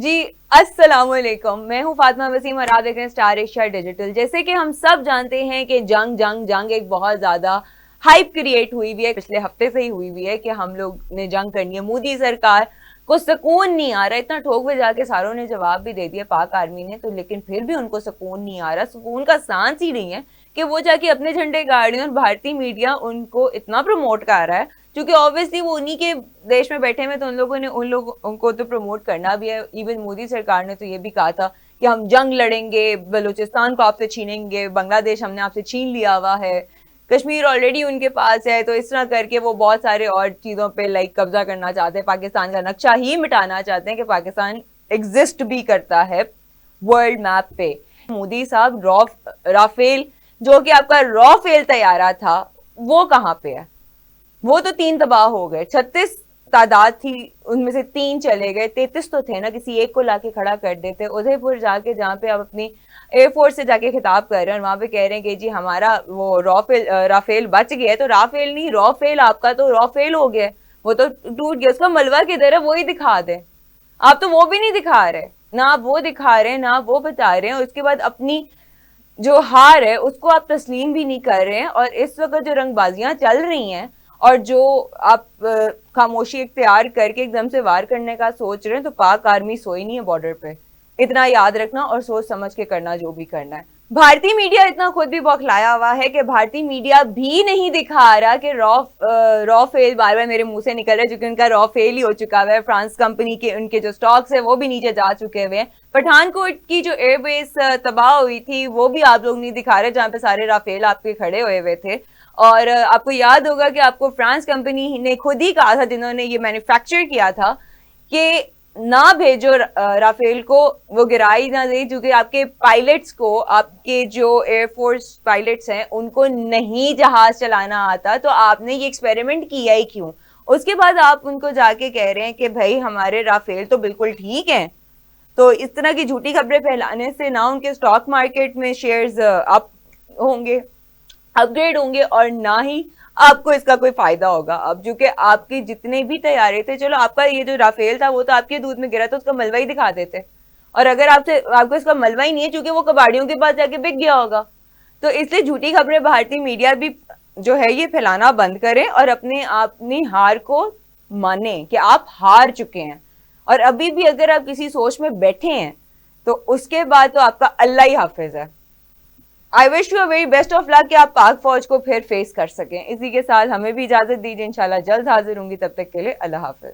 जी अस्सलामुअलैकुम, मैं हूं फातिमा वसीम और आप देख रहे हैं स्टार एशिया डिजिटल। जैसे कि हम सब जानते हैं कि जंग जंग जंग एक बहुत ज्यादा हाइप क्रिएट हुई हुई है, पिछले हफ्ते से ही हुई हुई है कि हम लोग ने जंग करनी है। मोदी सरकार को सुकून नहीं आ रहा, इतना ठोक पे जाके सारों ने जवाब भी दे दिया पाक आर्मी ने, तो लेकिन फिर भी उनको सुकून नहीं आ रहा, सुकून का सांस ही नहीं है कि वो जाके अपने झंडे गाड़ रहे हैं। और भारतीय मीडिया उनको इतना प्रमोट कर रहा है क्योंकि ऑब्वियसली वो उन्हीं के देश में बैठे हुए, तो उन लोगों ने उनको तो प्रमोट करना भी है। इवन मोदी सरकार ने तो ये भी कहा था कि हम जंग लड़ेंगे, बलूचिस्तान को आपसे छीनेंगे, बांग्लादेश हमने आपसे छीन लिया हुआ है, कश्मीर ऑलरेडी उनके पास है, तो इस तरह करके वो बहुत सारे और चीजों पे लाइक कब्जा करना चाहते हैं, पाकिस्तान का नक्शा ही मिटाना चाहते हैं कि पाकिस्तान एग्जिस्ट भी करता है वर्ल्ड मैप पे। मोदी साहब राफेल जो कि आपका रॉ फेल तैयारा था वो कहाँ पे है? वो तो 3 तबाह हो गए, 36 तादाद थी, उनमें से 3 चले गए, 33 तो थे ना, किसी एक को लाके खड़ा कर देते। उदयपुर जाके जहाँ पे आप अपनी एयरफोर्स से जाके खिताब कर रहे हैं और वहां पे कह रहे हैं कि जी हमारा वो राफेल बच गया है, तो राफेल नहीं रॉफेल, आपका तो रॉफेल हो गया, वो तो टूट गया, उसका मलबा किधर है वो ही दिखा दे। आप तो वो भी नहीं दिखा रहे, ना आप वो दिखा रहे हैं ना वो बता रहे हैं, और उसके बाद अपनी जो हार है उसको आप तस्लीम भी नहीं कर रहे हैं। और इस वक्त जो रंगबाजियां चल रही हैं और जो आप खामोशी इख्तियार करके एकदम से वार करने का सोच रहे हैं, तो पाक आर्मी सोई नहीं है बॉर्डर पे। इतना याद रखना और सोच समझ के करना जो भी करना है। भारतीय मीडिया इतना खुद भी बौखलाया हुआ है कि भारतीय मीडिया भी नहीं दिखा रहा कि रॉ फेल बार बार मेरे मुंह से निकल रहा है, क्योंकि उनका रॉ फेल ही हो चुका है। फ्रांस कंपनी के उनके जो स्टॉक्स है वो भी नीचे जा चुके हुए हैं। पठानकोट की जो एयरबेस तबाह हुई थी वो भी आप लोग नहीं दिखा रहे, जहां पे सारे राफेल आपके खड़े हुए हुए थे। और आपको याद होगा कि आपको फ्रांस कंपनी ने खुद ही कहा था, जिन्होंने ये मैन्युफैक्चर किया था, कि ना भेजो राफेल को, वो गिराई ना दे, क्योंकि आपके पायलट्स को, आपके जो एयरफोर्स पायलट्स हैं उनको नहीं जहाज चलाना आता, तो आपने ये एक्सपेरिमेंट किया ही क्यों? उसके बाद आप उनको जाके कह रहे हैं कि भाई हमारे राफेल तो बिल्कुल ठीक है। तो इस तरह की झूठी खबरें फैलाने से ना उनके स्टॉक मार्केट में शेयर्स अप होंगे, अपग्रेड होंगे, और ना ही आपको इसका कोई फायदा होगा। अब जो कि आपके जितने भी तैयारे थे, चलो आपका ये जो राफेल था वो तो आपके दूध में गिरा, तो उसका मलबा ही दिखा देते। और अगर आपको इसका मलबा ही नहीं है, क्योंकि वो कबाड़ियों के पास जाके बिक गया होगा। तो इसलिए झूठी खबरें भारतीय मीडिया भी जो है ये फैलाना बंद करें और अपनी हार को माने कि आप हार चुके हैं। और अभी भी अगर आप किसी सोच में बैठे हैं तो उसके बाद तो आपका अल्लाह ही हाफिज है। I wish you a very best of luck कि आप पाक फौज को फिर फेस कर सकें। इसी के साथ हमें भी इजाजत दीजिए, इंशाल्लाह जल्द हाजिर होंगी, तब तक के लिए अल्लाह हाफिज।